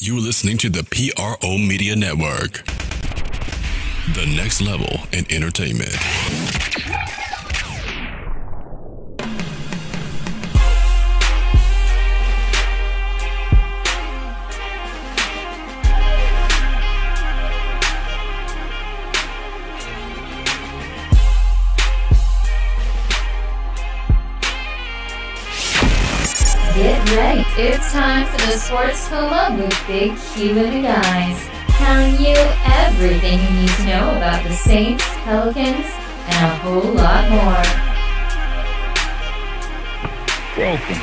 You're listening to the PRO Media Network. The next level in entertainment. Get ready. It's time for the Sports Coma with Big Q and the guys. Telling you everything you need to know about the Saints, Pelicans, and a whole lot more. Welcome.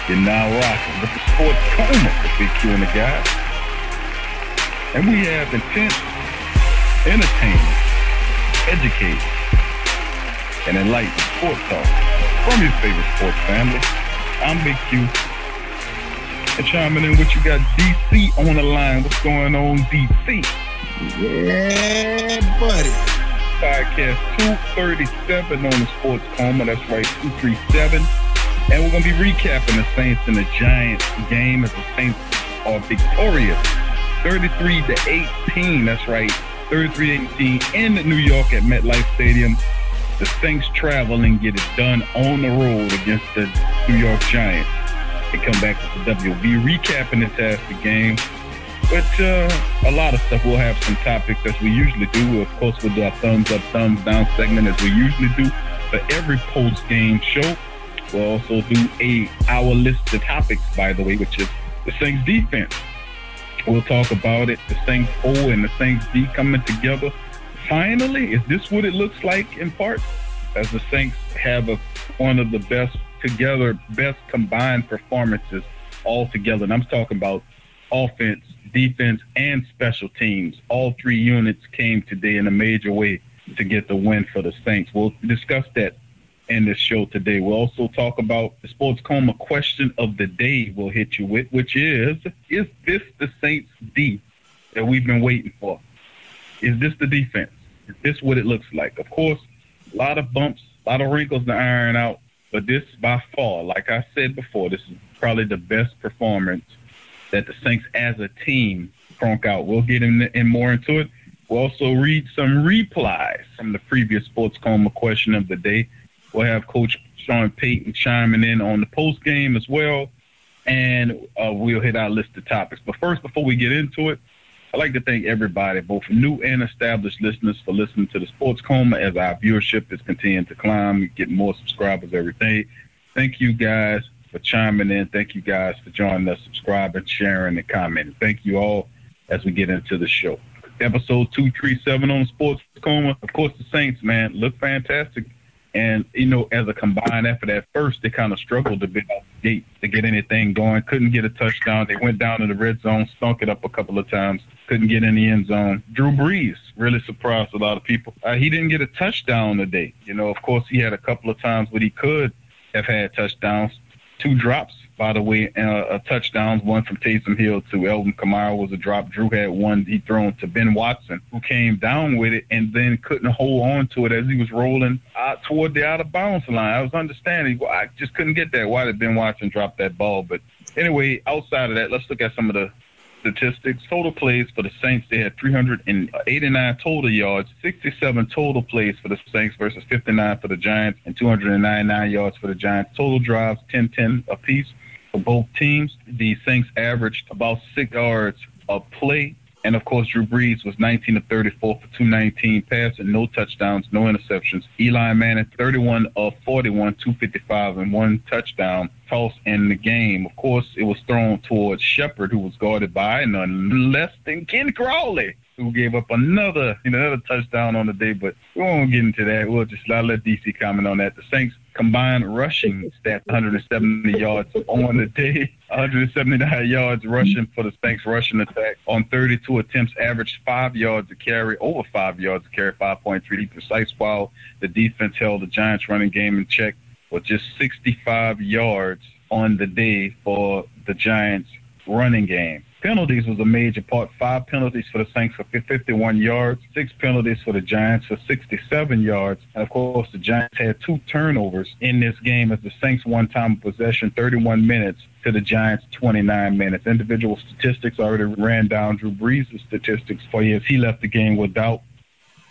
You're now rocking with the Sports Coma with Big Q and the guys. And we have intense, entertaining, educating, and enlightened sports talk from your favorite sports family. I'm Big Q. And chiming in what you got, DC on the line. What's going on, DC? Yeah, buddy. Podcast 237 on the Sports Coma. That's right, 237. And we're going to be recapping the Saints and the Giants game as the Saints are victorious. 33-18. That's right, 33-18 in New York at MetLife Stadium. The Saints travel and get it done on the road against the New York Giants. They come back with the W. We'll be recapping the fantastic game. But a lot of stuff. We'll have some topics as we usually do. Of course, we'll do our thumbs up, thumbs down segment as we usually do for every post-game show. We'll also do our list of topics, by the way, which is the Saints defense. We'll talk about it. The Saints O and the Saints D coming together. Finally, is this what it looks like in part? As the Saints have one of the best combined performances all together. And I'm talking about offense, defense, and special teams. All three units came today in a major way to get the win for the Saints. We'll discuss that in this show today. We'll also talk about the Sports Coma question of the day we'll hit you with, which is this the Saints D that we've been waiting for? Is this the defense? Is this what it looks like? Of course, a lot of bumps, a lot of wrinkles to iron out, but this by far, like I said before, this is probably the best performance that the Saints as a team crunk out. We'll get in more into it. We'll also read some replies from the previous Sports Coma question of the day. We'll have Coach Sean Payton chiming in on the post game as well, and we'll hit our list of topics. But first, before we get into it, I'd like to thank everybody, both new and established listeners, for listening to the Sports Coma as our viewership is continuing to climb, getting more subscribers every day. Thank you guys for chiming in. Thank you guys for joining us, subscribing, sharing, and commenting. Thank you all as we get into the show. Episode 237 on the Sports Coma. Of course, the Saints, man, look fantastic. And, as a combined effort at first, they kind of struggled a bit out the gate to get anything going. Couldn't get a touchdown. They went down to the red zone, stunk it up a couple of times. Couldn't get in the end zone. Drew Brees really surprised a lot of people. He didn't get a touchdown today. Of course, he had a couple of times where he could have had touchdowns. 2 drops, by the way, touchdowns. One from Taysom Hill to Elvin Kamara was a drop. Drew had one he thrown to Ben Watson, who came down with it and then couldn't hold on to it as he was rolling out toward the out-of-bounds line. I was understanding. I just couldn't get that. Why did Ben Watson drop that ball? But anyway, outside of that, let's look at some of the statistics. Total plays for the Saints, they had 389 total yards, 67 total plays for the Saints versus 59 for the Giants, and 299 yards for the Giants. Total drives, 10-10 apiece for both teams. The Saints averaged about 6 yards a play. And, of course, Drew Brees was 19 of 34 for 219 passing, no touchdowns, no interceptions. Eli Manning, 31 of 41, 255, and 1 touchdown toss in the game. Of course, it was thrown towards Shepard, who was guarded by none less than Ken Crawley, who gave up another touchdown on the day. But we won't get into that. I'll let DC comment on that. The Saints combined rushing stats, 170 yards on the day, 179 yards rushing for the Saints rushing attack on 32 attempts, averaged 5 yards to carry, over 5 yards to carry, 5.3 precise, while the defense held the Giants running game in check with just 65 yards on the day for the Giants running game. Penalties was a major part. 5 penalties for the Saints for 51 yards, 6 penalties for the Giants for 67 yards. And, of course, the Giants had 2 turnovers in this game as the Saints won time of possession 31 minutes to the Giants 29 minutes. Individual statistics already ran down Drew Brees' statistics for you as he left the game without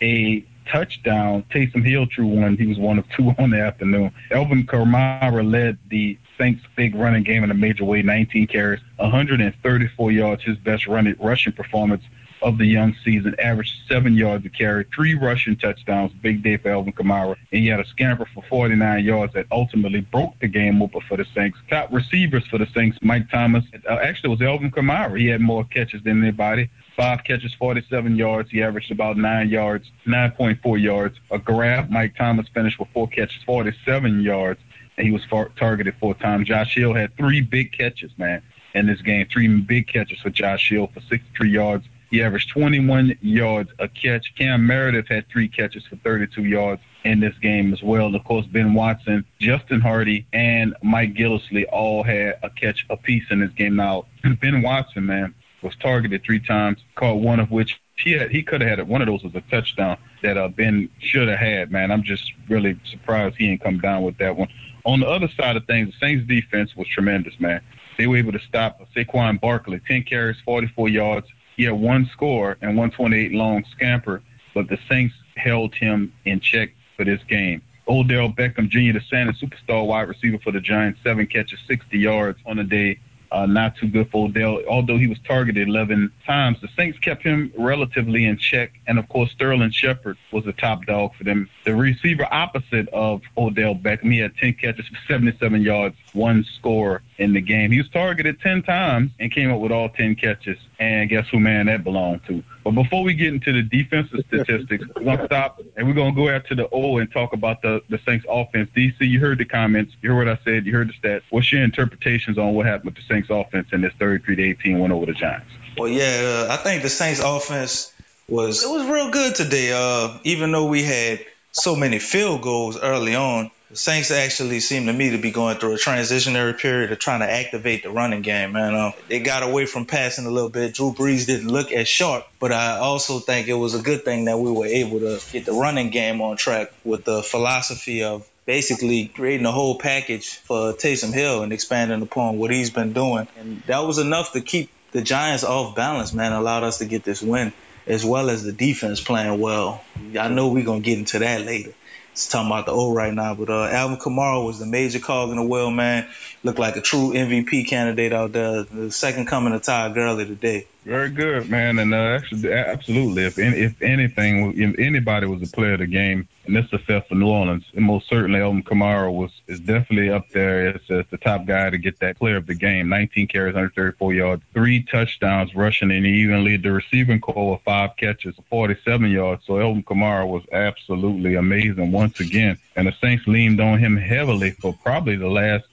a touchdown. Taysom Hill drew one. He was 1 of 2 on the afternoon. Alvin Kamara led the Saints' big running game in a major way, 19 carries, 134 yards, his best rushing performance of the young season, averaged 7 yards a carry, 3 rushing touchdowns, big day for Alvin Kamara, and he had a scamper for 49 yards that ultimately broke the game open for the Saints. Top receivers for the Saints, Mike Thomas, actually it was Alvin Kamara. He had more catches than anybody. 5 catches, 47 yards. He averaged about 9.4 yards a grab. Mike Thomas finished with 4 catches, 47 yards, and he was targeted 4 times. Josh Hill had 3 big catches, man, in this game. 3 big catches for Josh Hill for 63 yards. He averaged 21 yards a catch. Cam Meredith had 3 catches for 32 yards in this game as well. And of course, Ben Watson, Justin Hardy, and Mike Gillislee all had a catch apiece in this game. Now, Ben Watson, man, was targeted 3 times, caught one of which he could have had. One of those was a touchdown that Ben should have had, man. I'm just really surprised he didn't come down with that one. On the other side of things, the Saints defense was tremendous, man. They were able to stop Saquon Barkley, 10 carries, 44 yards. He had 1 score and 128 long scamper, but the Saints held him in check for this game. Odell Beckham Jr., the Santa superstar wide receiver for the Giants, 7 catches, 60 yards on the day. Not too good for Odell. Although he was targeted 11 times, the Saints kept him relatively in check. And, of course, Sterling Shepard was the top dog for them. The receiver opposite of Odell Beckham, he had 10 catches for 77 yards, 1 score in the game. He was targeted 10 times and came up with all 10 catches. And guess who, man, that belonged to. But before we get into the defensive statistics, we're going to stop and we're going to go out to the O and talk about the Saints offense. DC, you heard the comments. You heard what I said. You heard the stats. What's your interpretations on what happened with the Saints offense in this 33-18 win over the Giants? Well, yeah, I think the Saints offense was real good today. Even though we had so many field goals early on, the Saints actually seem to me to be going through a transitionary period of trying to activate the running game, man. They got away from passing a little bit. Drew Brees didn't look as sharp, but I also think it was a good thing that we were able to get the running game on track with the philosophy of basically creating a whole package for Taysom Hill and expanding upon what he's been doing. And that was enough to keep the Giants off balance, man, allowed us to get this win, as well as the defense playing well. I know we're going to get into that later. It's talking about the O right now, but Alvin Kamara was the major cog in the wheel, man. Looked like a true MVP candidate out there. The second coming of Todd Gurley today. Very good, man, and actually, absolutely. If anybody was a player of the game in this affair for New Orleans, and most certainly Alvin Kamara is definitely up there as the top guy to get that player of the game. 19 carries, 134 yards, 3 touchdowns rushing, and he even led the receiving corps with 5 catches, 47 yards. So Alvin Kamara was absolutely amazing once again, and the Saints leaned on him heavily for probably the last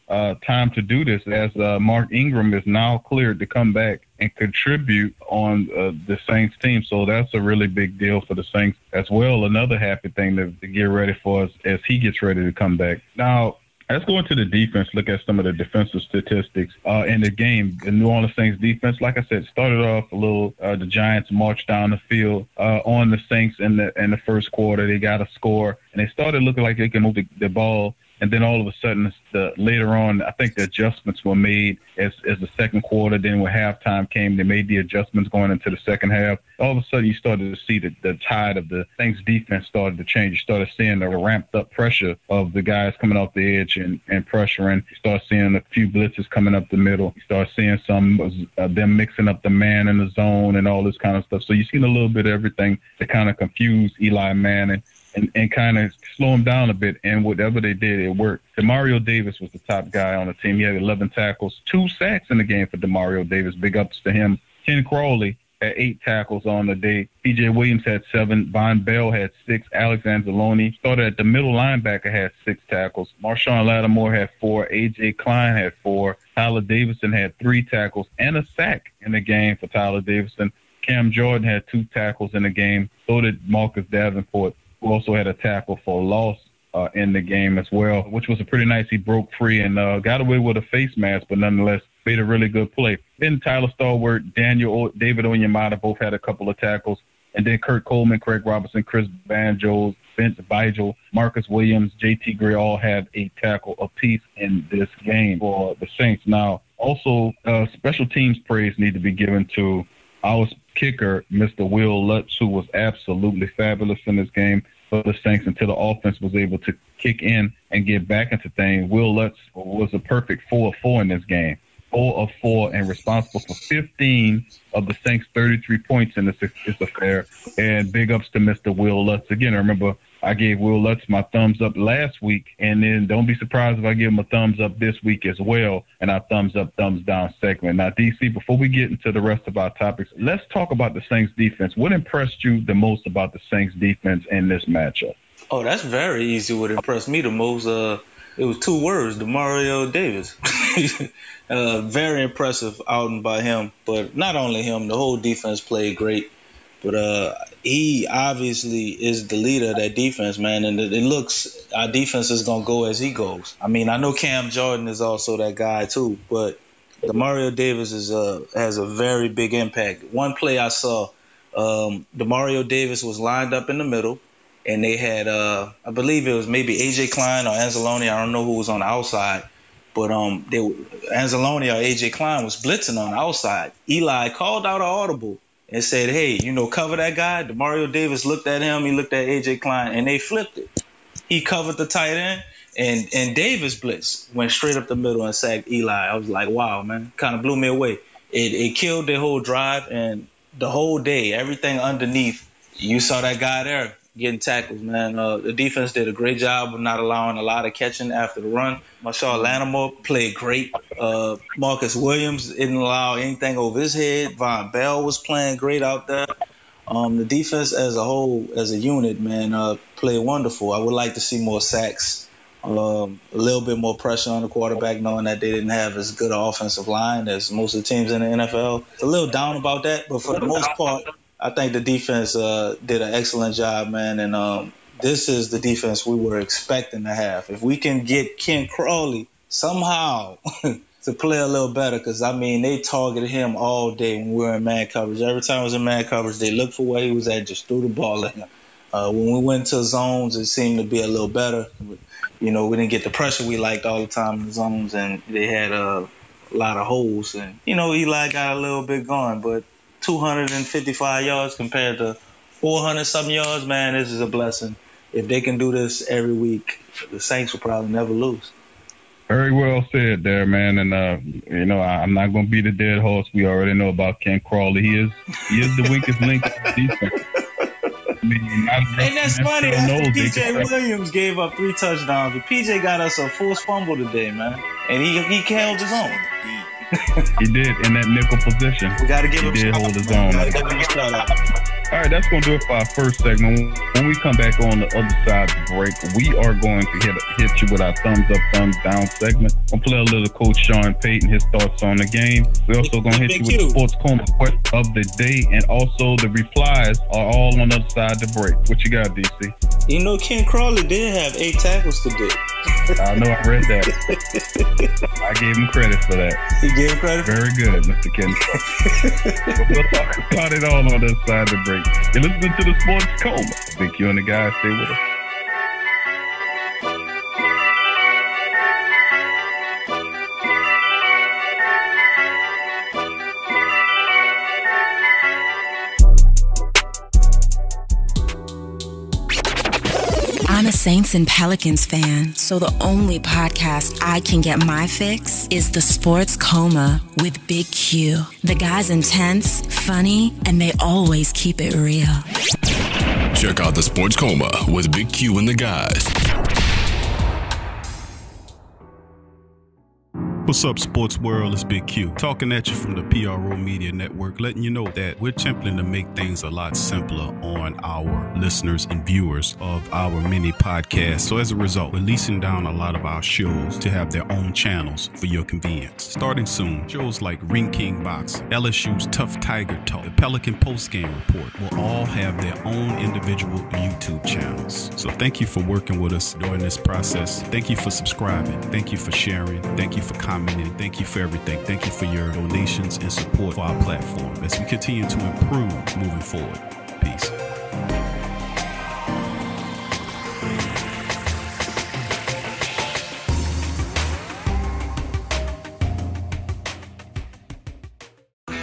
time to do this, as Mark Ingram is now cleared to come back and contribute on the Saints team. So that's a really big deal for the Saints as well. Another happy thing to get ready for us as he gets ready to come back. Now, let's go into the defense, look at some of the defensive statistics in the game. The New Orleans Saints defense, like I said, started off a little. The Giants marched down the field on the Saints in the first quarter. They got a score, and they started looking like they could move the ball. And then all of a sudden, later on, I think the adjustments were made as the second quarter. Then when halftime came, they made the adjustments going into the second half. All of a sudden, you started to see the tide of the Saints defense started to change. You started seeing the ramped-up pressure of the guys coming off the edge and pressuring. You start seeing a few blitzes coming up the middle. You start seeing some them mixing up the man in the zone and all this kind of stuff. So you've seen a little bit of everything to kind of confuse Eli Manning and kind of slow him down a bit, and whatever they did, it worked. Demario Davis was the top guy on the team. He had 11 tackles, 2 sacks in the game for Demario Davis. Big ups to him. Ken Crawley had 8 tackles on the day. P.J. Williams had 7. Von Bell had 6. Alex Anzalone started at the middle linebacker, had 6 tackles. Marshawn Lattimore had 4. A.J. Klein had 4. Tyler Davison had 3 tackles and a sack in the game for Tyler Davison. Cam Jordan had 2 tackles in the game. So did Marcus Davenport, who also had a tackle for loss in the game as well, which was a pretty nice. He broke free and got away with a face mask, but nonetheless, made a really good play. Then Tyler Stallworth, David Onyemata both had a couple of tackles. And then Kurt Coleman, Craig Robinson, Chris Banjo, Vince Vigil, Marcus Williams, J.T. Gray all had a tackle apiece in this game for the Saints. Now, also, special teams praise need to be given to our kicker, Mr. Will Lutz, who was absolutely fabulous in this game for the Saints until the offense was able to kick in and get back into things. Will Lutz was a perfect 4 of 4 in this game. 4 of 4 and responsible for 15 of the Saints' 33 points in this affair. And big ups to Mr. Will Lutz. Again, I remember I gave Will Lutz my thumbs up last week, and then don't be surprised if I give him a thumbs up this week as well, and our thumbs up, thumbs down segment. Now, DC, before we get into the rest of our topics, let's talk about the Saints defense. What impressed you the most about the Saints defense in this matchup? Oh, that's very easy. What impressed me the most, it was 2 words, Demario Davis. Very impressive outing by him. But not only him, the whole defense played great. But he obviously is the leader of that defense, man. And it looks our defense is going to go as he goes. I mean, I know Cam Jordan is also that guy too. But Demario Davis has a very big impact. One play I saw, Demario Davis was lined up in the middle. And they had, I believe it was maybe A.J. Klein or Anzalone. I don't know who was on the outside. But Anzalone or A.J. Klein was blitzing on the outside. Eli called out an audible and said, hey, cover that guy. Demario Davis looked at him. He looked at A.J. Klein, and they flipped it. He covered the tight end, and Davis blitzed, went straight up the middle and sacked Eli. I was like, wow, man. Kind of blew me away. It killed their whole drive, and the whole day, everything underneath, you saw that guy there getting tackles, man. The defense did a great job of not allowing a lot of catching after the run. Marshall Lattimore played great. Marcus Williams didn't allow anything over his head. Von Bell was playing great out there. The defense as a whole, as a unit, man, played wonderful. I would like to see more sacks, a little bit more pressure on the quarterback, knowing that they didn't have as good an offensive line as most of the teams in the NFL. A little down about that, but for the most part, I think the defense did an excellent job, man, and this is the defense we were expecting to have. If we can get Ken Crawley somehow to play a little better, because, I mean, they targeted him all day when we were in man coverage. Every time I was in man coverage, they looked for where he was at, just threw the ball at him. When we went to zones, it seemed to be a little better. We didn't get the pressure we liked all the time in the zones, and they had a lot of holes. And, Eli got a little bit going, but 255 yards compared to 400-something yards, man, this is a blessing. If they can do this every week, the Saints will probably never lose. Very well said there, man. And, I'm not going to beat a dead horse. We already know about Ken Crawley. He is the weakest link in the defense. And that's funny. After P.J. Williams gave up 3 touchdowns, but P.J. got us a forced fumble today, man. And he held his own. He did in that nickel position. We got to give him a shout out. Hold his own. All right, that's going to do it for our first segment. When we come back on the other side of the break, we are going to hit you with our thumbs up, thumbs down segment. We'll play a little Coach Sean Payton, his thoughts on the game. We're also going to hit you with the Sports Coma Question of the day, and also the replies are all on the other side of the break. What you got, DC? Ken Crawley did have 8 tackles today. I know, I read that. I gave him credit for that. You gave him credit? Very good, Mr. Ken. We'll talk about it all on the other side of the break. You're listening to the Sports Coma. Big Q and the guys, stay with us. I'm a Saints and Pelicans fan, so the only podcast I can get my fix is the Sports Coma with Big Q. The guy's intense, funny, and they always keep it real. Check out the Sports Coma with Big Q and the guys. What's up, sports world? It's Big Q, talking at you from the PRO Media Network, letting you know that we're attempting to make things a lot simpler on our listeners and viewers of our mini podcast. So as a result, we're leasing down a lot of our shows to have their own channels for your convenience. Starting soon, shows like Ring King Box, LSU's Tough Tiger Talk, the Pelican Postgame Report will all have their own individual YouTube channels. So thank you for working with us during this process. Thank you for subscribing. Thank you for sharing. Thank you for commenting. commenting. Thank you for everything. Thank you for your donations and support for our platform as we continue to improve moving forward. Peace.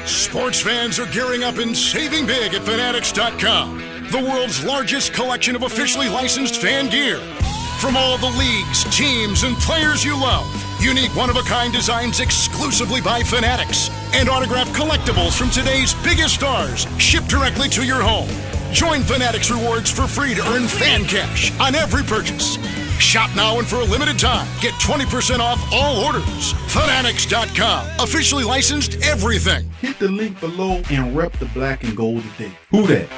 Sports fans are gearing up and saving big at Fanatics.com, the world's largest collection of officially licensed fan gear. From all the leagues, teams, and players you love, unique one-of-a-kind designs exclusively by Fanatics, and autographed collectibles from today's biggest stars shipped directly to your home. Join Fanatics Rewards for free to earn fan cash on every purchase. Shop now and for a limited time, get 20% off all orders. Fanatics.com, officially licensed everything. Hit the link below and rep the black and gold today. Who that?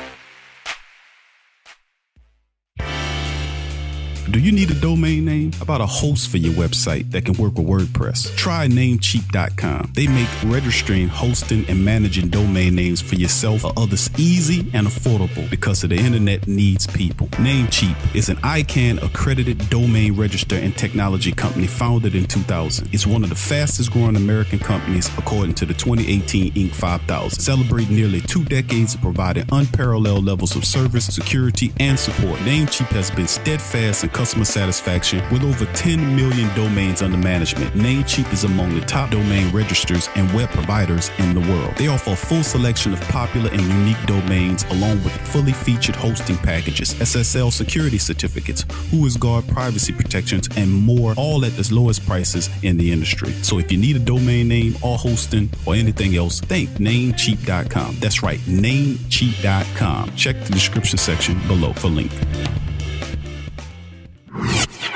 Do you need a domain name? How about a host for your website that can work with WordPress? Try Namecheap.com. They make registering, hosting, and managing domain names for yourself or others easy and affordable because the internet needs people. Namecheap is an ICANN accredited domain register and technology company founded in 2000. It's one of the fastest growing American companies according to the 2018 Inc. 5000, celebrating nearly 2 decades of providing unparalleled levels of service, security, and support. Namecheap has been steadfast in customer satisfaction with over 10 million domains under management. Namecheap is among the top domain registers and web providers in the world. They offer a full selection of popular and unique domains along with fully featured hosting packages, SSL security certificates, WhoisGuard privacy protections, and more, all at the lowest prices in the industry. So if you need a domain name or hosting or anything else, think Namecheap.com. That's right, Namecheap.com. Check the description section below for link.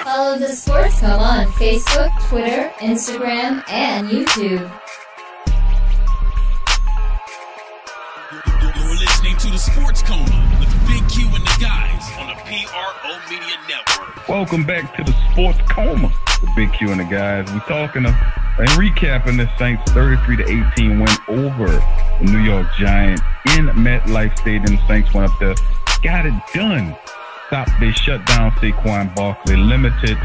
Follow the Sports Coma on Facebook, Twitter, Instagram, and YouTube. You're listening to the Sports Coma with Big Q and the guys on the PRO Media Network. Welcome back to the Sports Coma with Big Q and the guys. We're talking and recapping the Saints 33-18 win over the New York Giants in MetLife Stadium. The Saints went up there, got it done. They shut down Saquon Barkley, limited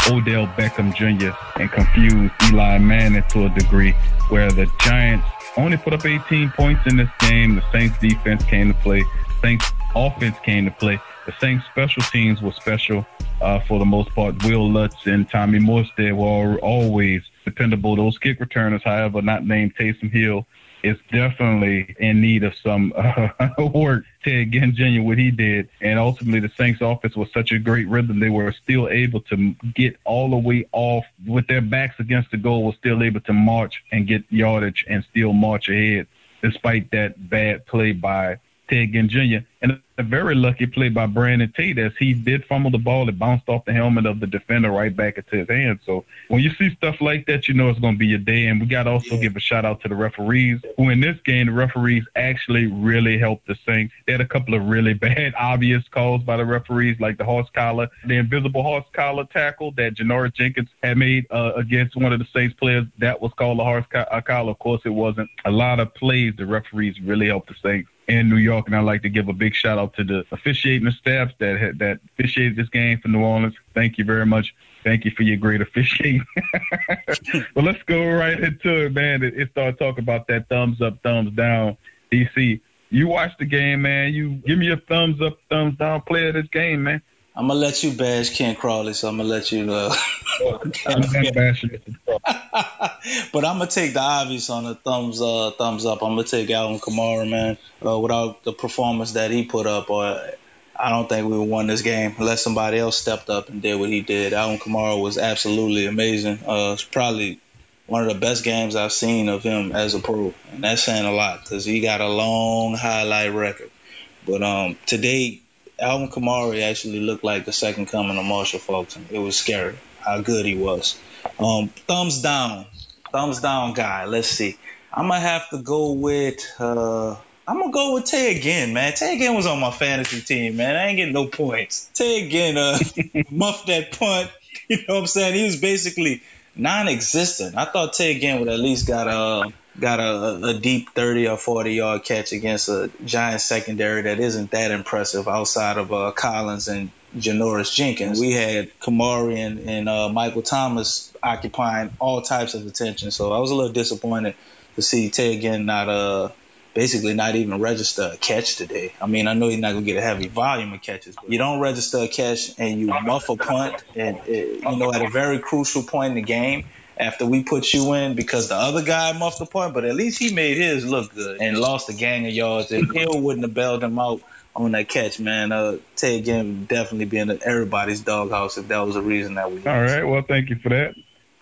Odell Beckham Jr., and confused Eli Manning to a degree where the Giants only put up 18 points in this game. The Saints defense came to play. Saints offense came to play. The Saints special teams were special for the most part. Will Lutz and Tommy Morstead were always dependable. Those kick returners, however, not named Taysom Hill, is definitely in need of some work. Ted Ginn Jr., what he did, and ultimately the Saints offense was such a great rhythm. They were still able to get all the way off with their backs against the goal, was still able to march and get yardage and still march ahead despite that bad play by Ted Ginn Jr. And a very lucky play by Brandon Tate, as he did fumble the ball. It bounced off the helmet of the defender right back into his hand. So when you see stuff like that, you know it's going to be your day. And we got to also give a shout out to the referees, who in this game, the referees actually really helped the Saints. They had a couple of really bad, obvious calls by the referees, like the invisible horse collar tackle that Janoris Jenkins had made against one of the Saints players. That was called a horse collar. Of course, it wasn't. A lot of plays, the referees really helped the Saints in New York, and I'd like to give a big shout out to the officiating staff that officiated this game for New Orleans. Thank you very much. Thank you for your great officiating. But let's go right into it, man. It started talking about that thumbs up, thumbs down. DC, you watched the game, man. You give me a thumbs up, thumbs down play of this game, man. I'm going to let you bash Ken Crawley, so I'm going to let you But I'm going to take the obvious on the thumbs up. I'm going to take Alvin Kamara, man. Without the performance that he put up, I don't think we would have won this game unless somebody else stepped up and did what he did. Alvin Kamara was absolutely amazing. It's probably one of the best games I've seen of him as a pro, and that's saying a lot because he got a long highlight record. But today, Alvin Kamara actually looked like the second coming of Marshall Faulkner. It was scary how good he was. Thumbs down guy. Let's see. I'm gonna have to go with Tay again, man. Tay again was on my fantasy team, man. I ain't getting no points. Tay again muffed that punt. You know what I'm saying? He was basically non-existent. I thought Tay again would at least got a deep 30 or 40 yard catch against a Giants secondary that isn't that impressive outside of Collins and Janoris Jenkins. We had Kamari and Michael Thomas occupying all types of attention. So I was a little disappointed to see Ted again basically not even register a catch today. I mean, I know he's not going to get a heavy volume of catches, but you don't register a catch and you muff a punt and, at a very crucial point in the game after we put you in because the other guy muffed the punt, but at least he made his look good and lost a gang of yards. And Hill wouldn't have bailed him out on that catch, man. Ted again would definitely be in everybody's doghouse if that was the reason that we lost. All right, well, thank you for that.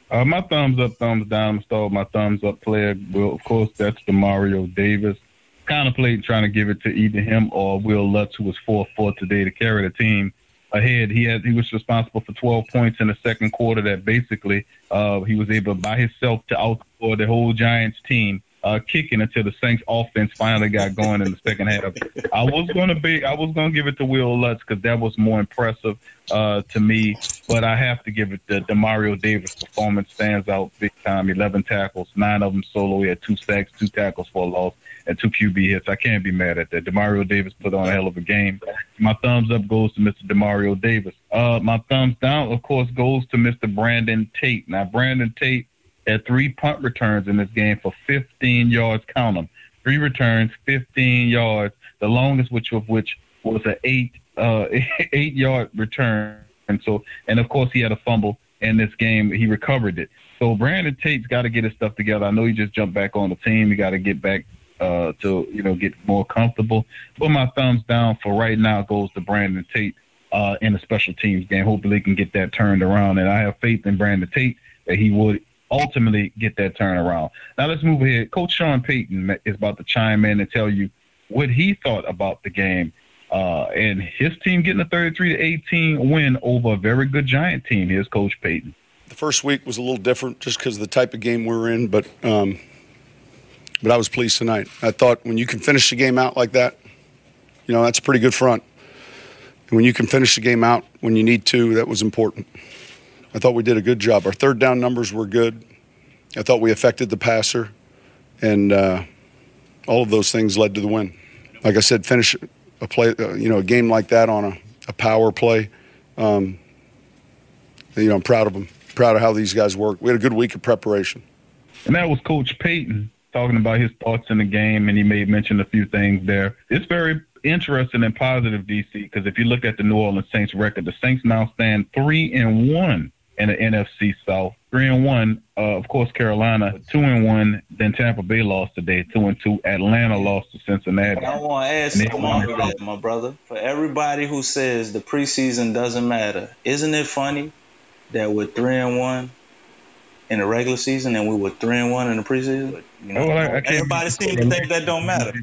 My thumbs up, thumbs down. Start my thumbs up player. Well, of course, that's Demario Davis. Contemplating trying to give it to either him or Will Lutz, who was 4-4 today to carry the team ahead. He was responsible for 12 points in the second quarter. That basically he was able by himself to outscore the whole Giants team, kicking until the Saints offense finally got going in the second half. I was gonna give it to Will Lutz because that was more impressive to me, but I have to give it to Demario Davis. Performance stands out big time. 11 tackles, 9 of them solo. He had 2 sacks, 2 tackles for a loss, and 2 QB hits. I can't be mad at that. Demario Davis put on a hell of a game. My thumbs up goes to Mr. Demario Davis. My thumbs down, of course, goes to Mr. Brandon Tate. Now, Brandon Tate had 3 punt returns in this game for 15 yards. Count them. 3 returns, 15 yards. The longest of which was an 8-yard return. And of course, he had a fumble in this game. He recovered it. So Brandon Tate's got to get his stuff together. I know he just jumped back on the team. He got to get back to get more comfortable. But my thumbs down for right now goes to Brandon Tate in the special teams game. Hopefully he can get that turned around. And I have faith in Brandon Tate that he would ultimately get that turnaround. Now let's move ahead. Coach Sean Payton is about to chime in and tell you what he thought about the game and his team getting a 33-18 win over a very good Giant team. Here's Coach Payton. The first week was a little different just because of the type of game we were in, but I was pleased tonight. I thought when you can finish the game out like that, that's a pretty good front. And when you can finish the game out when you need to, that was important. I thought we did a good job. Our third down numbers were good. I thought we affected the passer, and all of those things led to the win. Like I said, finish a play, a game like that on a power play. I'm proud of them. Proud of how these guys work. We had a good week of preparation. And that was Coach Payton talking about his thoughts in the game, and he may mention a few things there. It's very interesting and positive, DC, because if you look at the New Orleans Saints record, the Saints now stand 3-1 in the NFC South. 3-1. Of course, Carolina 2-1. Then Tampa Bay lost today, 2-2. Atlanta lost to Cincinnati. I want to ask you, my brother, for everybody who says the preseason doesn't matter, isn't it funny that we're 3-1 in the regular season and we were 3-1 in the preseason? Everybody seems to think that don't matter.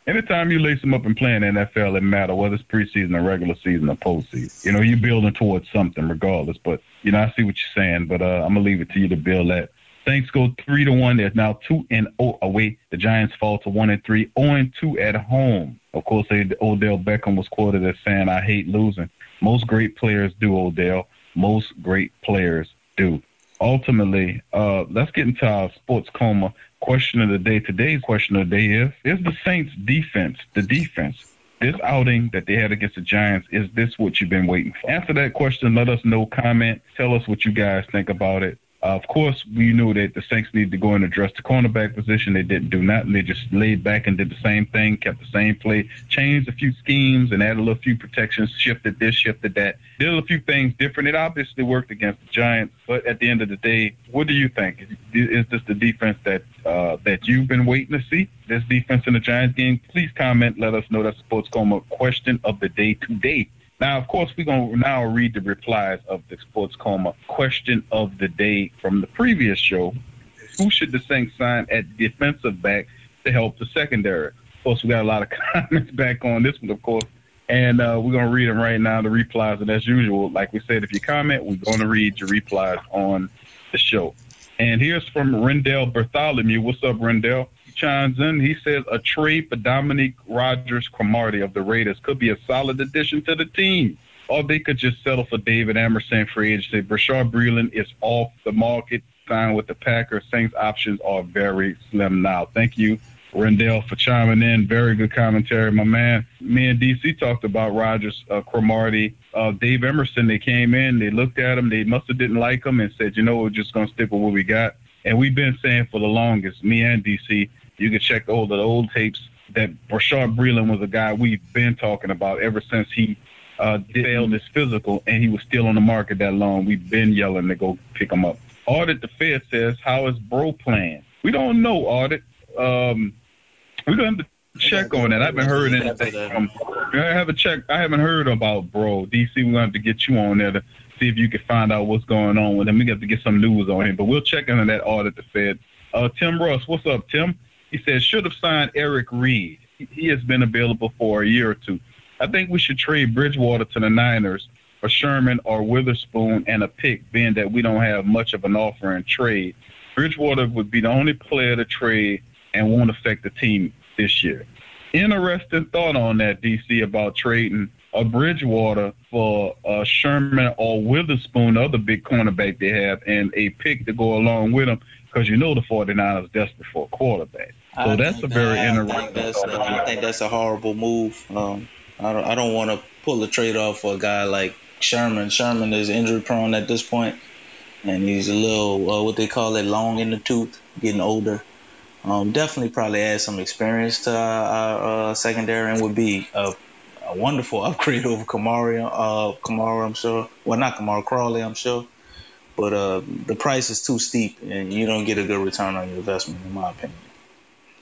Anytime you lace them up and play in the NFL, it matters, whether it's preseason or regular season or postseason. You're building towards something regardless. But, I see what you're saying, but I'm going to leave it to you to build that. Saints go 3-1. They're now 2-0 away. The Giants fall to 1-3, 0-2 at home. Of course, Odell Beckham was quoted as saying, "I hate losing." Most great players do, Odell. Most great players do. Ultimately, let's get into our Sports Coma question of the day. Today's question of the day is the Saints defense, this outing that they had against the Giants, is this what you've been waiting for? Answer that question. Let us know. Comment. Tell us what you guys think about it. Of course, we knew that the Saints needed to go and address the cornerback position. They didn't do nothing. They just laid back and did the same thing, kept the same play, changed a few schemes and added a few protections, shifted this, shifted that, did a few things different. It obviously worked against the Giants, but at the end of the day, what do you think? Is this the defense that you've been waiting to see, this defense in the Giants game? Please comment. Let us know. That's Sports Coma question of the day today. Now, of course, we're going to now read the replies of the Sports Coma question of the day from the previous show. Who should the Saints sign at defensive back to help the secondary? Of course, we got a lot of comments back on this one, of course, and we're going to read them right now, the replies. And as usual, like we said, if you comment, we're going to read your replies on the show. And here's from Rendell Bartholomew. What's up, Rendell? Chimes in. He says a trade for Dominique Rodgers-Cromartie of the Raiders could be a solid addition to the team. Or they could just settle for David Amerson free agency. Brashard Breeland is off the market, signed with the Packers. Saints options are very slim now. Thank you, Rendell for chiming in. Very good commentary, my man. Me and DC talked about Rogers, Cromartie, Dave Emerson. They came in, they looked at him, they must have didn't like him and said, we're just going to stick with what we got. And we've been saying for the longest, me and DC, you can check the old tapes, that Rashard Breeland was a guy we've been talking about ever since he failed his physical and he was still on the market that long. We've been yelling to go pick him up. Audit the Fed says, how is Bro playing? We don't know, Audit. We're going to have to check on that. I haven't heard anything. I haven't heard about Bro. DC, we're going to have to get you on there to see if you can find out what's going on with him. We got to get some news on him. But we'll check into that Audit the Fed. Tim Russ, what's up, Tim? He says, should have signed Eric Reed. He has been available for a year or two. I think we should trade Bridgewater to the Niners for Sherman or Witherspoon and a pick, being that we don't have much of an offer in trade. Bridgewater would be the only player to trade and won't affect the team this year. Interesting thought on that, DC, about trading a Bridgewater for Sherman or Witherspoon, the other big cornerback they have, and a pick to go along with them, because the 49ers desperate for a quarterback. So that's a very interesting thought. I think that's a horrible move. I don't want to pull a trade off for a guy like Sherman. Sherman is injury prone at this point, and he's a little, what they call it, long in the tooth, getting older. Definitely probably add some experience to our secondary and would be a wonderful upgrade over Kamara, I'm sure. Well, not Kamara, Crawley, I'm sure. But the price is too steep, and you don't get a good return on your investment, in my opinion.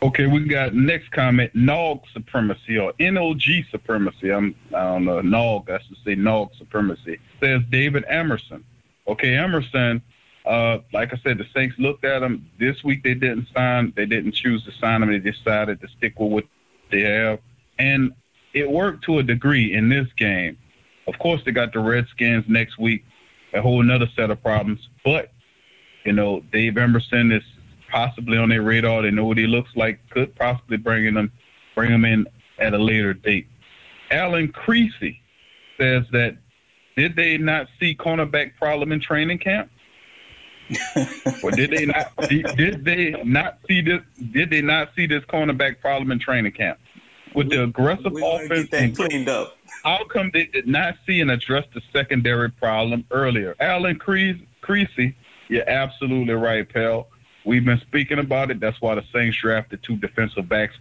Okay, we got next comment, Nog supremacy or NOG supremacy. I don't know, Nog, I should say Nog supremacy. Says David Emerson. Okay, Emerson, like I said, the Saints looked at him. This week they didn't choose to sign him. They decided to stick with what they have. And it worked to a degree in this game. Of course, they got the Redskins next week, a whole another set of problems. But, Dave Emerson is possibly on their radar. They know what he looks like, could possibly bring him in at a later date. Alan Creasy says that, did they not see cornerback problem in training camp? Or did they not see this cornerback problem in training camp? With the aggressive offense and cleaned up. How come they did not see and address the secondary problem earlier? Alan Creasy, you're absolutely right, pal. We've been speaking about it. That's why the Saints drafted 2 defensive backs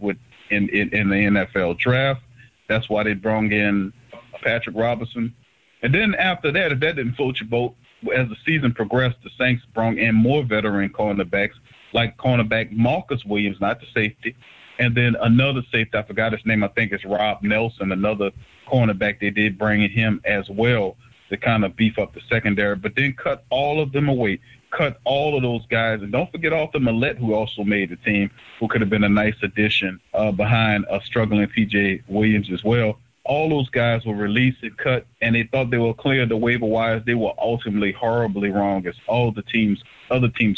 in the NFL draft. That's why they brought in Patrick Robinson. And then after that, if that didn't float your boat, as the season progressed, the Saints brought in more veteran cornerbacks, like cornerback Marcus Williams, not the safety, and then another safety, I forgot his name, I think it's Rob Nelson, another cornerback. They did bring in him as well to kind of beef up the secondary, but then cut all of them away, cut all of those guys. And don't forget Arthur Millette, who also made the team, who could have been a nice addition behind a struggling P.J. Williams as well. All those guys were released and cut, and they thought they were clear the waiver wires. They were ultimately horribly wrong, as other teams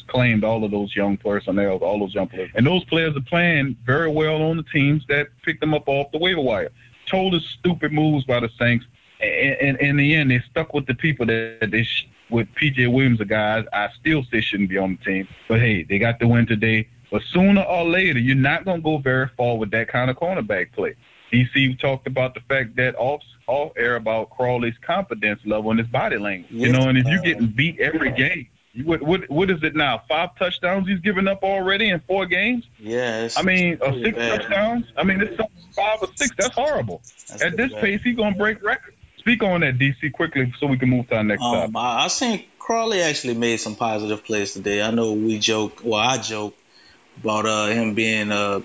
claimed all of those young personnel, all those young players. And those players are playing very well on the teams that picked them up off the waiver wire. Total stupid moves by the Saints. And in the end, they stuck with the people that with P.J. Williams, a guy I still say shouldn't be on the team. But, hey, they got the win today. But sooner or later, you're not going to go very far with that kind of cornerback play. DC talked about the fact that off air about Crawley's confidence level and his body language. And if you're getting beat every game, what is it now? 5 touchdowns he's given up already in 4 games? Yeah. 6 touchdowns? It's 5 or 6. That's horrible. At this pace, he's going to break records. Speak on that, DC, quickly so we can move to our next topic. I think Crawley actually made some positive plays today. I know I joke about him being a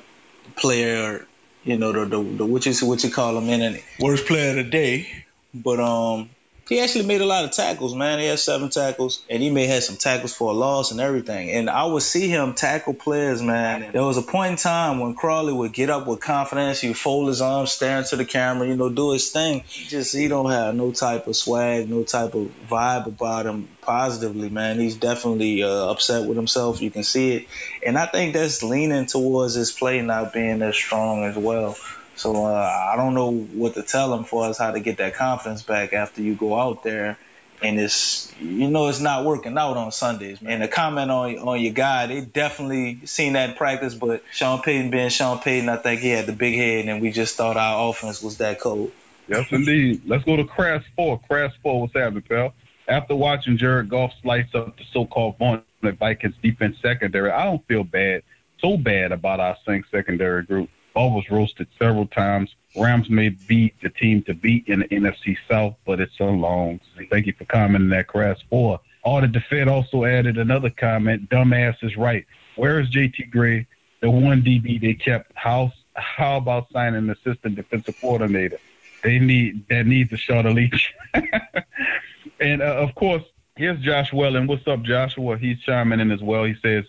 player, the what you call him in worst player of the day. But he actually made a lot of tackles, man. He had 7 tackles, and he may have some tackles for a loss and everything. And I would see him tackle players, man. There was a point in time when Crawley would get up with confidence. He would fold his arms, stare into the camera, do his thing. He don't have no type of swag, no type of vibe about him positively, man. He's definitely upset with himself. You can see it. And I think that's leaning towards his play not being as strong as well. So I don't know what to tell him for us how to get that confidence back after you go out there and it's not working out on Sundays, man. And the comment on your guy, they definitely seen that in practice, but Sean Payton being Sean Payton, I think he had the big head, and we just thought our offense was that cold. Yes, indeed. Let's go to Crash 4. Crash 4, what's happening, pal? After watching Jared Goff slice up the so-called vaunted Vikings defense secondary, I don't feel so bad about our Saints secondary group. Ball was roasted several times. Rams may be the team to beat in the NFC South, but it's so long. Thank you for commenting that, Crash 4. Audit the Fed also added another comment. Dumbass is right. Where is JT Gray, the one DB they kept? How about signing an assistant defensive coordinator? That needs a shorter leash. And, of course, here's Josh Wellen. What's up, Joshua? He's chiming in as well. He says,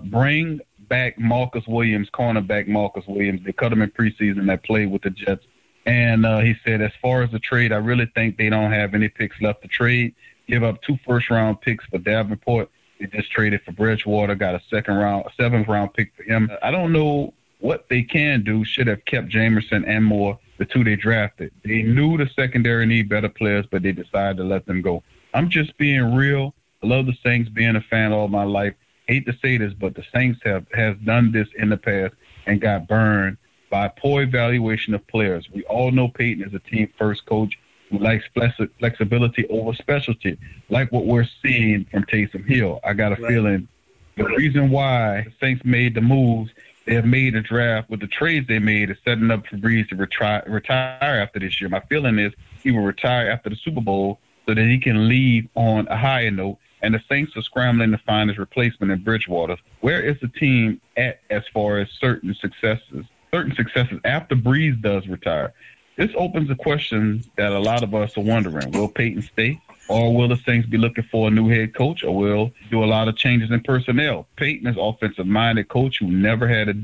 bring back Marcus Williams, cornerback Marcus Williams. They cut him in preseason that played with the Jets. And he said, as far as the trade, I really think they don't have any picks left to trade. Give up 2 first-round picks for Davenport. They just traded for Bridgewater, got a 7th-round pick for him. I don't know what they can do. Should have kept Jamerson and Moore, the 2 they drafted. They knew the secondary need better players, but they decided to let them go. I'm just being real. I love the Saints, being a fan all my life. Hate to say this, but the Saints has done this in the past and got burned by poor evaluation of players. We all know Payton is a team-first coach who likes flexibility over specialty, like what we're seeing from Taysom Hill. I got a feeling the reason why the Saints made the moves they have made a draft with the trades they made is setting up for Breeze to retire after this year. My feeling is he will retire after the Super Bowl so that he can leave on a higher note, and the Saints are scrambling to find his replacement in Bridgewater. Where is the team at as far as certain successes after Breeze does retire? This opens a question that a lot of us are wondering. Will Payton stay? Or will the Saints be looking for a new head coach, or will do a lot of changes in personnel? Payton is offensive-minded coach who never had a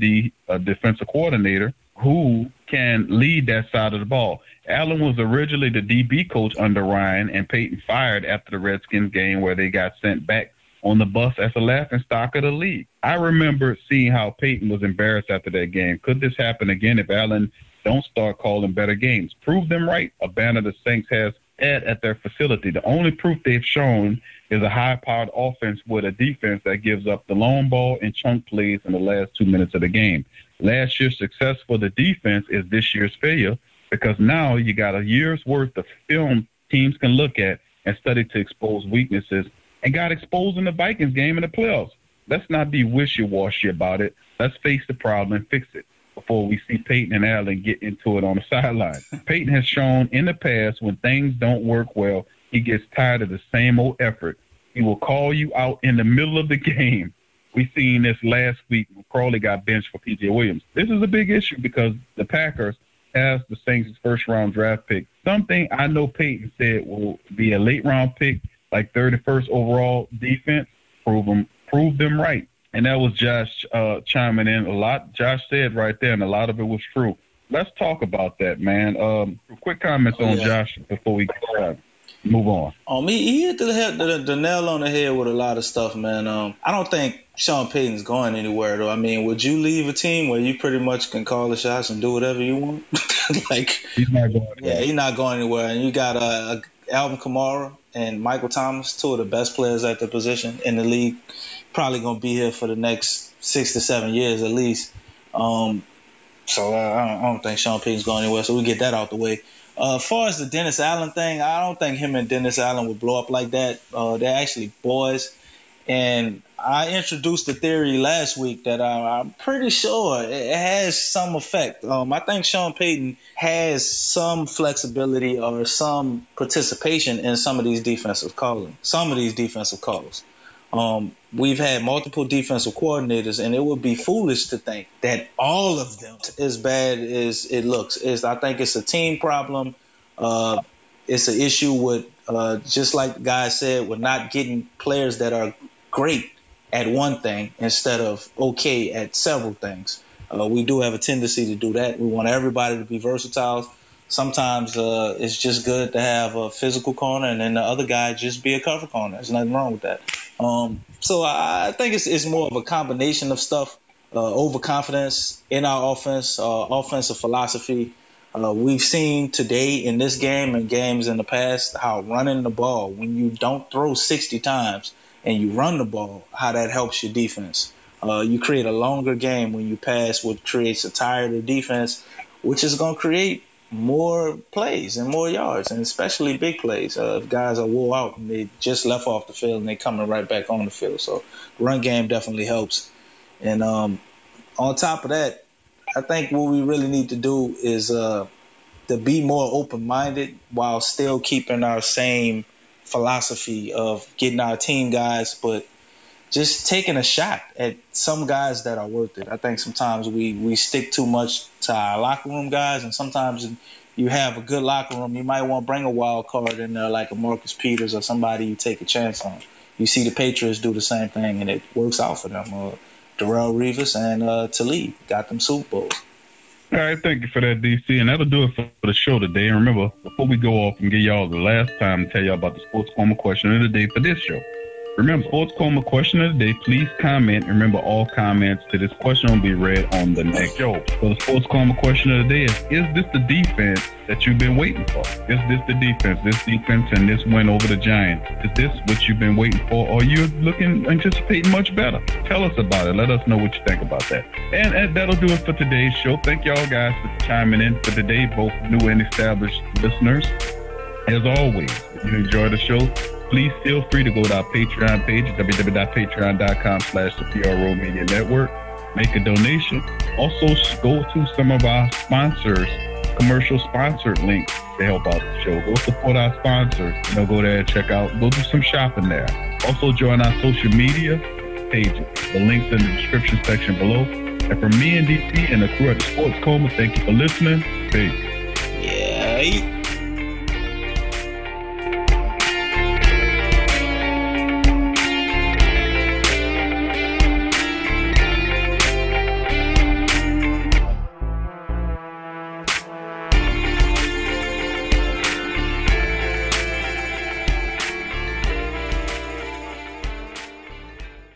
defensive coordinator who can lead that side of the ball. Allen was originally the DB coach under Ryan, and Payton fired after the Redskins game where they got sent back on the bus as a laughingstock of the league. I remember seeing how Payton was embarrassed after that game. Could this happen again if Allen don't start calling better games? Prove them right, a banner the Saints has at their facility. The only proof they've shown is a high-powered offense with a defense that gives up the long ball and chunk plays in the last 2 minutes of the game. Last year's success for the defense is this year's failure because now you got a year's worth of film teams can look at and study to expose weaknesses and got exposed in the Vikings game in the playoffs. Let's not be wishy-washy about it. Let's face the problem and fix it before we see Payton and Allen get into it on the sideline. Payton has shown in the past when things don't work well, he gets tired of the same old effort. He will call you out in the middle of the game. We seen this last week when Crawley got benched for P.J. Williams. This is a big issue because the Packers has the Saints' first-round draft pick. Something I know Payton said will be a late-round pick, like 31st overall defense. Prove them right. And that was Josh chiming in a lot. Josh said right there, and a lot of it was true. Let's talk about that, man. Quick comments on Josh before we move on. He hit the nail on the head with a lot of stuff, man. I don't think Sean Payton's going anywhere, though. I mean, would you leave a team where you pretty much can call the shots and do whatever you want? He's not going anywhere. Yeah, he's not going anywhere. And you got Alvin Kamara and Michael Thomas, 2 of the best players at the position in the league. Probably going to be here for the next 6 to 7 years at least. So I don't think Sean Payton's going anywhere. So we get that out the way. As far as the Dennis Allen thing, I don't think him and Dennis Allen would blow up like that. They're actually boys. And I introduced the theory last week that I'm pretty sure it has some effect. I think Sean Payton has some flexibility or some participation in some of these defensive calls. We've had multiple defensive coordinators, and it would be foolish to think that all of them as bad as it looks. I think it's a team problem. It's an issue with, just like the guy said, with not getting players that are great at one thing instead of okay at several things. We do have a tendency to do that. We want everybody to be versatile. Sometimes it's just good to have a physical corner and then the other guy just be a cover corner. There's nothing wrong with that. So I think it's more of a combination of stuff, overconfidence in our offense, offensive philosophy, We've seen today in this game and games in the past how running the ball, when you don't throw 60 times and you run the ball, how that helps your defense. You create a longer game when you pass, which creates a tireder defense, which is going to create more plays and more yards, and especially big plays. If guys are wore out and they just left off the field and they're coming right back on the field. So run game definitely helps. And on top of that, I think what we really need to do is to be more open-minded while still keeping our same philosophy of getting our team guys, but just taking a shot at some guys that are worth it. I think sometimes we stick too much to our locker room guys, and sometimes you have a good locker room, you might want to bring a wild card in there like a Marcus Peters or somebody you take a chance on. You see the Patriots do the same thing, and it works out for them. Darrelle Revis and Talib got them Super Bowls. All right, thank you for that, DC. And that'll do it for the show today. And remember, before we go off and give y'all the last time to tell y'all about the Sports Coma Question of the Day for this show. Remember, Sports Coma Question of the Day, please comment. Remember, all comments to this question will be read on the next show. So the Sports Coma Question of the Day is this the defense that you've been waiting for? Is this the defense, and this win over the Giants? Is this what you've been waiting for, or you're anticipating much better? Tell us about it. Let us know what you think about that. And that'll do it for today's show. Thank y'all guys for chiming in for today, both new and established listeners. As always, if you enjoy the show, please feel free to go to our Patreon page at www.patreon.com/the Media Network. Make a donation. Also, go to some of our sponsors, commercial sponsored links to help out the show. Go support our sponsors. Go there and go do some shopping there. Also, join our social media pages. The links in the description section below. And from me and DC and the crew at the Sports Coma, thank you for listening. Peace. Yeah.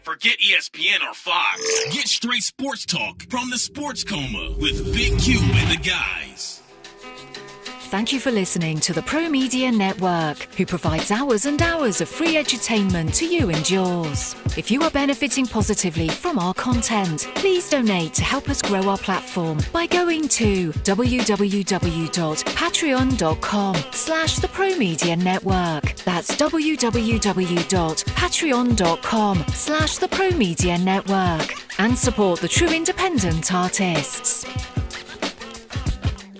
Forget ESPN or Fox. Get straight sports talk from the Sports Coma with Big Q and the guys. Thank you for listening to the Pro Media Network, who provides hours and hours of free edutainment to you and yours. If you are benefiting positively from our content, please donate to help us grow our platform by going to www.patreon.com/the Pro Media Network. That's www.patreon.com/the Pro Media Network. And support the true independent artists.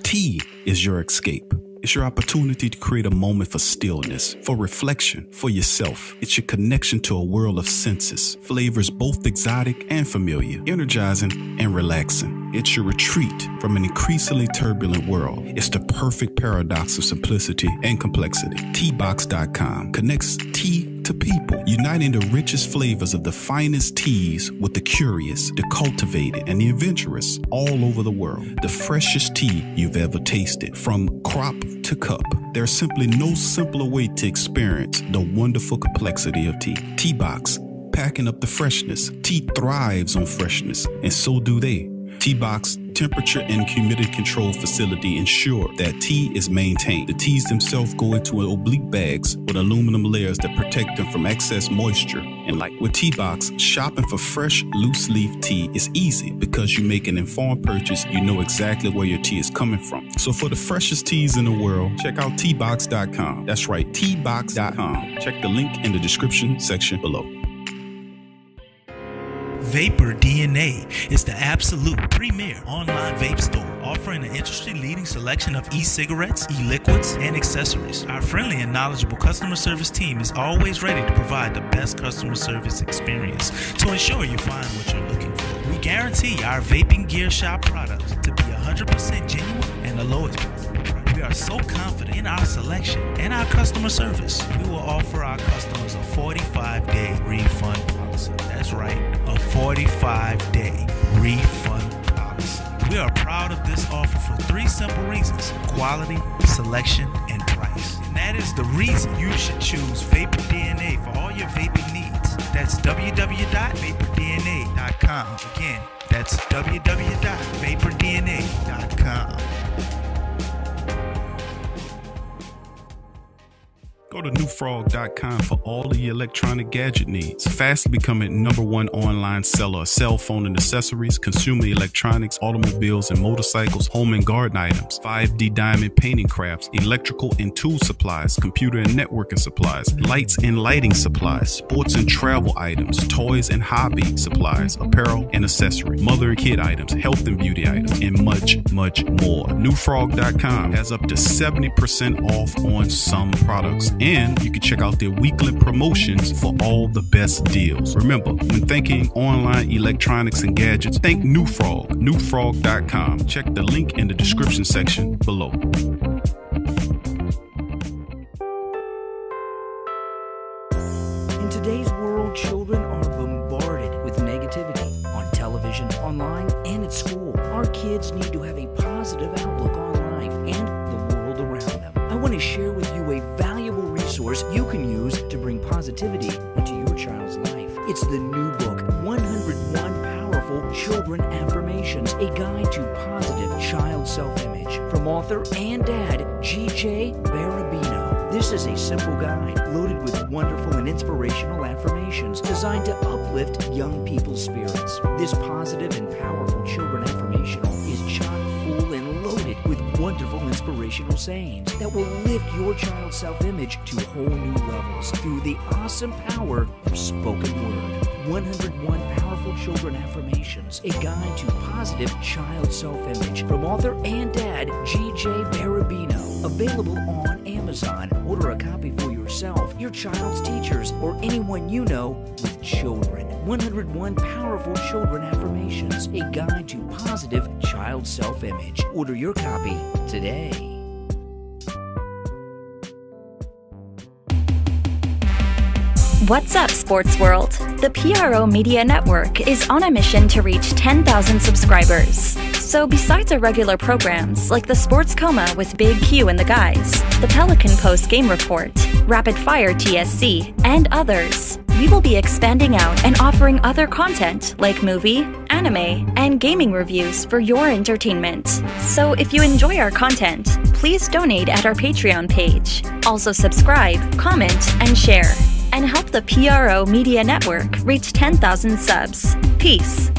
Tea is your escape. It's your opportunity to create a moment for stillness, for reflection, for yourself. It's your connection to a world of senses, flavors both exotic and familiar, energizing and relaxing. It's your retreat from an increasingly turbulent world. It's the perfect paradox of simplicity and complexity. Teabox.com connects tea to people, uniting the richest flavors of the finest teas with the curious, the cultivated, and the adventurous all over the world. The freshest tea you've ever tasted, from crop to cup. There's simply no simpler way to experience the wonderful complexity of tea. Teabox, packing up the freshness. Tea thrives on freshness, and so do they. Teabox temperature and humidity control facility ensure that tea is maintained. The teas themselves go into oblique bags with aluminum layers that protect them from excess moisture and light. With Teabox, shopping for fresh, loose leaf tea is easy because you make an informed purchase. You know exactly where your tea is coming from. So for the freshest teas in the world, check out Teabox.com. That's right, Teabox.com. Check the link in the description section below. Vapor DNA is the absolute premier online vape store, offering an industry-leading selection of e-cigarettes, e-liquids, and accessories. Our friendly and knowledgeable customer service team is always ready to provide the best customer service experience to ensure you find what you're looking for. We guarantee our vaping gear shop products to be 100% genuine and the lowest price. We are so confident in our selection and our customer service. We will offer our customers a 45-day refund policy. That's right, a 45-day refund policy. We are proud of this offer for 3 simple reasons: quality, selection, and price. And that is the reason you should choose Vapor DNA for all your vaping needs. That's www.vapordna.com. Again, that's www.vapordna.com. Go to newfrog.com for all of your electronic gadget needs. Fastly becoming #1 online seller of cell phone and accessories, consumer electronics, automobiles and motorcycles, home and garden items, 5D diamond painting crafts, electrical and tool supplies, computer and networking supplies, lights and lighting supplies, sports and travel items, toys and hobby supplies, apparel and accessory, mother and kid items, health and beauty items, and much, much more. Newfrog.com has up to 70% off on some products. And you can check out their weekly promotions for all the best deals. Remember, when thinking online electronics and gadgets, think New Frog. Newfrog.com. Check the link in the description section below. In today's world, children are bombarded with negativity on television, online, and at school. Our kids need to have a positive outlook on life and the world around them. I want to share with you a valuable resource you can use to bring positivity into your child's life. It's the new book, 101 Powerful Children Affirmations, a guide to positive child self-image, from author and dad, G.J. Barabino. This is a simple guide loaded with wonderful and inspirational affirmations designed to uplift young people's spirits. This positive and powerful children affirmational is chock full and loaded with wonderful inspirational sayings that will lift your child's self-image to whole new levels through the awesome power of spoken word. 101 Powerful Children Affirmations, a guide to positive child self-image, from author and dad, G.J. Barabino. Available on Amazon. Order a copy for yourself, your child's teachers, or anyone you know with children. 101 Powerful Children Affirmations, a guide to positive child self-image. Order your copy today. What's up, sports world? The PRO Media Network is on a mission to reach 10,000 subscribers. So besides our regular programs like the Sports Coma with Big Q and the guys, the Pelican Post Game Report, Rapid Fire TSC, and others, we will be expanding out and offering other content like movie, anime, and gaming reviews for your entertainment. So if you enjoy our content, please donate at our Patreon page. Also subscribe, comment, and share, and help the PRO Media Network reach 10,000 subs. Peace.